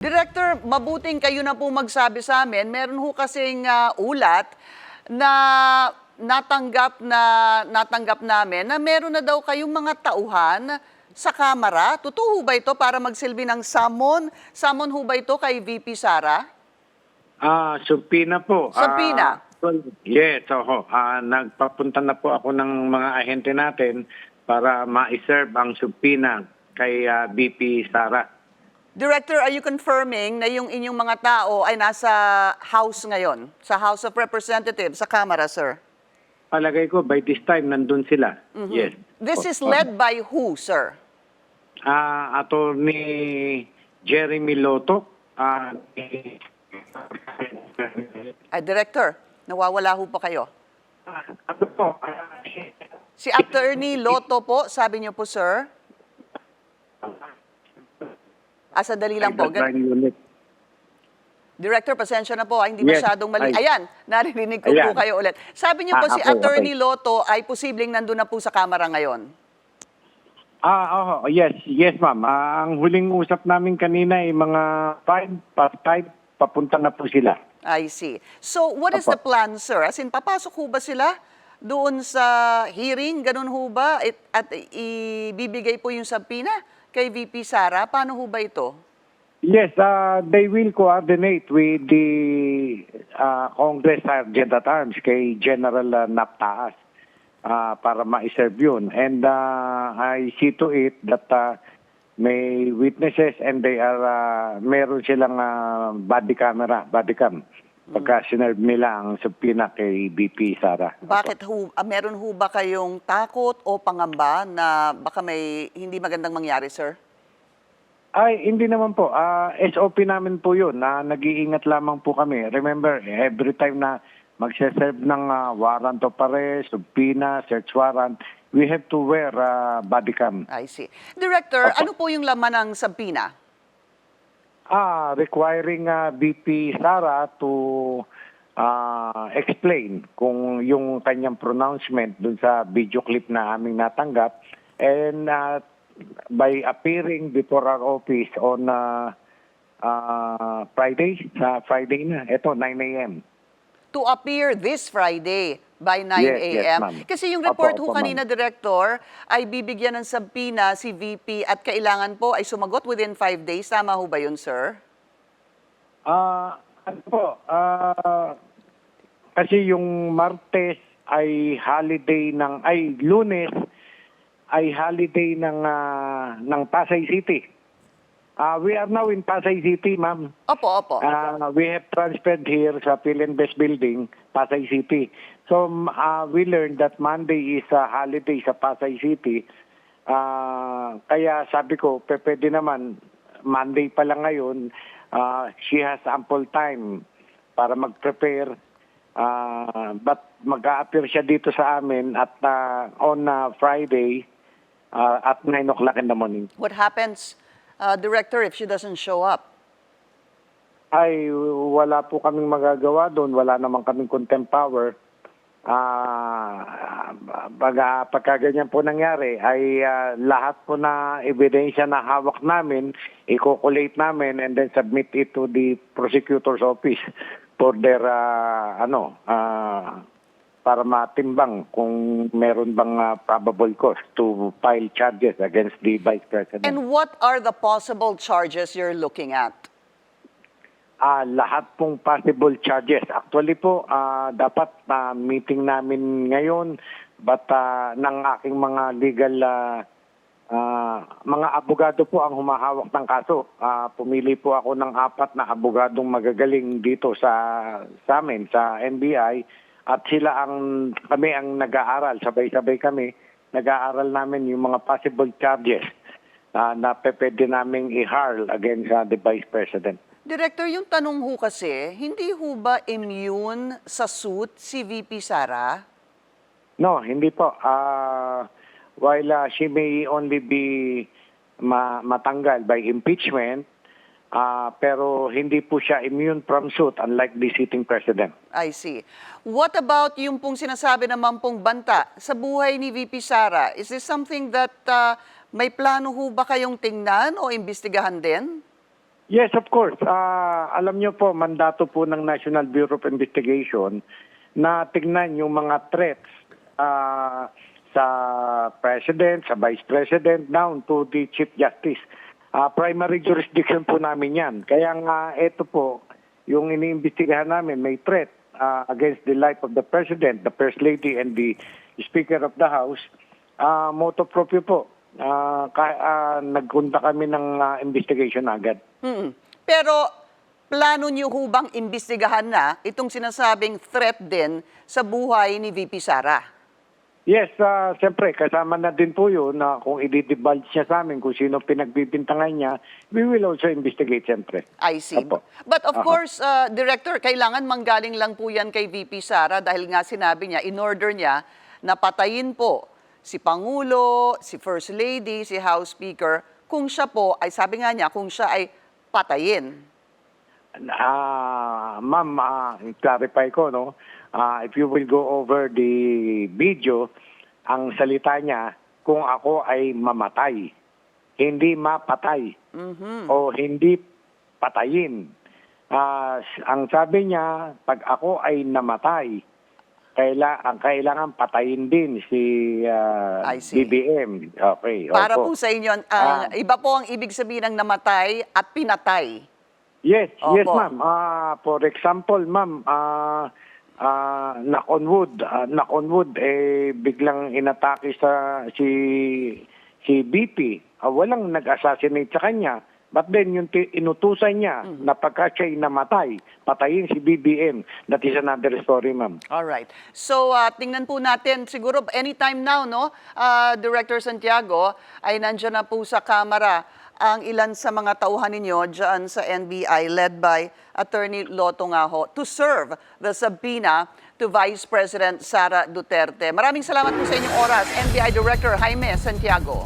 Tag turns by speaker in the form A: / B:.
A: Director, mabuting kayo na po magsabi sa amin. Meron ho kasing ulat na natanggap namin na meron na daw kayong mga tauhan sa Kamara. Totoo ho ba ito para magsilbi ng summon? Summon ho ba ito kay VP Sara?
B: Subpina po.
A: Subpina?
B: Yes, oho. Nagpapunta na po ako ng mga ahente natin para ma-serve ang subpina kay VP Sara.
A: Director, are you confirming na yung inyong mga tao ay nasa House ngayon? Sa House of Representatives, sa Kamara, sir?
B: Palagay ko, by this time, nandun sila. Yes.
A: This is led by who, sir?
B: Attorney Jeremy Loto.
A: Director, nawawala ho pa kayo.
B: Ano po?
A: Si Attorney Loto po, sabi niyo po, sir? Sandali lang po. Director, pasensya na po. Hindi
B: Yes.
A: masyadong mali. Ayan, narinig ko po kayo ulit. Sabi niyo po si
B: Okay.
A: Attorney Loto ay posibleng nandun na po sa Kamara ngayon.
B: Yes, ma'am. Ang huling usap namin kanina ay mga 5 papunta na po sila.
A: I see. So, what is the plan, sir? As in, papasok ho ba sila doon sa hearing? Ganun ho ba? At ibibigay po yung subpoena kay VP Sara? Paano ho ba ito?
B: Yes, they will coordinate with the Congress Sergeant at Arms kay General Naptaas para ma-serve yun. And I see to it that may witnesses and they are meron silang body cam pagka sinerve nila ang subpoena kay VP Sara.
A: Bakit ho, meron ho ba kayong takot o pangamba na baka may hindi magandang mangyari, sir?
B: Ay, hindi naman po. SOP namin po yun na nag-iingat lamang po kami. Remember, every time na magse-serve ng warrant of arrest, subpoena, search warrant, we have to wear body cam.
A: I see. Director, ano po yung laman ng subpoena?
B: Requiring VP Sara to explain kung yung kanyang pronouncement dun sa video clip na aming natanggap and by appearing before our office on Friday na, ito 9 a.m.
A: To appear this Friday by 9
B: Yes,
A: a.m.
B: ma'am.
A: Kasi yung report
B: Opo,
A: ho kanina, Director, ay bibigyan ng subpoena si VP at kailangan po ay sumagot within 5 days. Tama ho ba yun, sir?
B: Kasi yung Martes ay holiday Lunes ay holiday ng Pasay City. We are now in Pasay City, ma'am.
A: Opo.
B: We have transferred here sa Philinvest Building, Pasay City. So we learned that Monday is a holiday sa Pasay City. Kaya sabi ko, pwede naman, Monday pa lang ngayon, she has ample time para mag-prepare. But mag-a-appear siya dito sa amin at on Friday at 9 o'clock in the morning.
A: What happens, Director, if she doesn't show up?
B: Ay, wala po kaming magagawa doon. Wala naman kaming contempt power. Pagka ganyan po nangyari, ay lahat po na ebidensya na hawak namin, i-collate namin and then submit it to the prosecutor's office for their, para matimbang kung meron bang probable cause to file charges against the Vice President.
A: And what are the possible charges you're looking at?
B: Lahat pong possible charges. Actually po, dapat meeting namin ngayon but ng aking mga legal mga abogado po ang humahawak ng kaso. Pumili po ako ng 4 na abogadong magagaling dito sa amin, sa NBI. At kami ang nag-aaral, sabay-sabay kami, nag-aaral namin yung mga possible charges na pwede naming i-hurl against the Vice President.
A: Director, yung tanong ho kasi, hindi ho ba immune sa suit si VP Sara?
B: No, hindi po. While she may only be matanggal by impeachment, pero hindi po siya immune from suit unlike the sitting president.
A: I see. What about yung pong sinasabi naman pong banta sa buhay ni VP Sara? Is this something that may plano ho ba kayong tingnan o imbestigahan din?
B: Yes, of course. Alam niyo po, mandato po ng National Bureau of Investigation na tignan yung mga threats sa President, sa Vice President, down to the Chief Justice. Primary jurisdiction po namin yan. Kaya nga ito po, yung iniimbestigahan namin, may threat against the life of the President, the First Lady, and the Speaker of the House. Moto proprio po. Nagpunta kami ng investigation agad.
A: Pero plano niyo ho bang imbestigahan na itong sinasabing threat din sa buhay ni VP Sara?
B: Yes, siyempre, kasama na din po yun na kung i-divulge niya sa amin kung sino pinagbibintangan niya, we will also investigate, siyempre.
A: I see.
B: Opo.
A: But of course, Director, kailangan manggaling lang po yan kay VP Sara dahil nga sinabi niya, in order niya na patayin po si Pangulo, si First Lady, si House Speaker, kung siya po ay, sabi nga niya, kung siya ay patayin.
B: Ma'am, clarify ko, no? If you will go over the video, ang salita niya, kung ako ay mamatay, hindi mapatay, o hindi patayin. Ang sabi niya, pag ako ay namatay, kailangan patayin din si
A: I see.
B: BBM. Okay,
A: Para
B: opo.
A: po sa inyo, iba po ang ibig sabihin ng namatay at pinatay.
B: Yes, yes
A: Opo.
B: ma'am. For example, ma'am, knock on wood, biglang inatake si BP. Walang nag-assassinate sa kanya. But then, yung inutusan niya na pagka siya'y namatay, patayin si BBM. That is another story, ma'am.
A: All right. So, tingnan po natin, siguro anytime now, no, Director Santiago, ay nandiyan na po sa Kamara ang ilan sa mga tauhan ninyo dyan sa NBI led by Attorney Lotto Ngaho to serve the subpoena to Vice President Sara Duterte. Maraming salamat po sa inyong oras, NBI Director Jaime Santiago.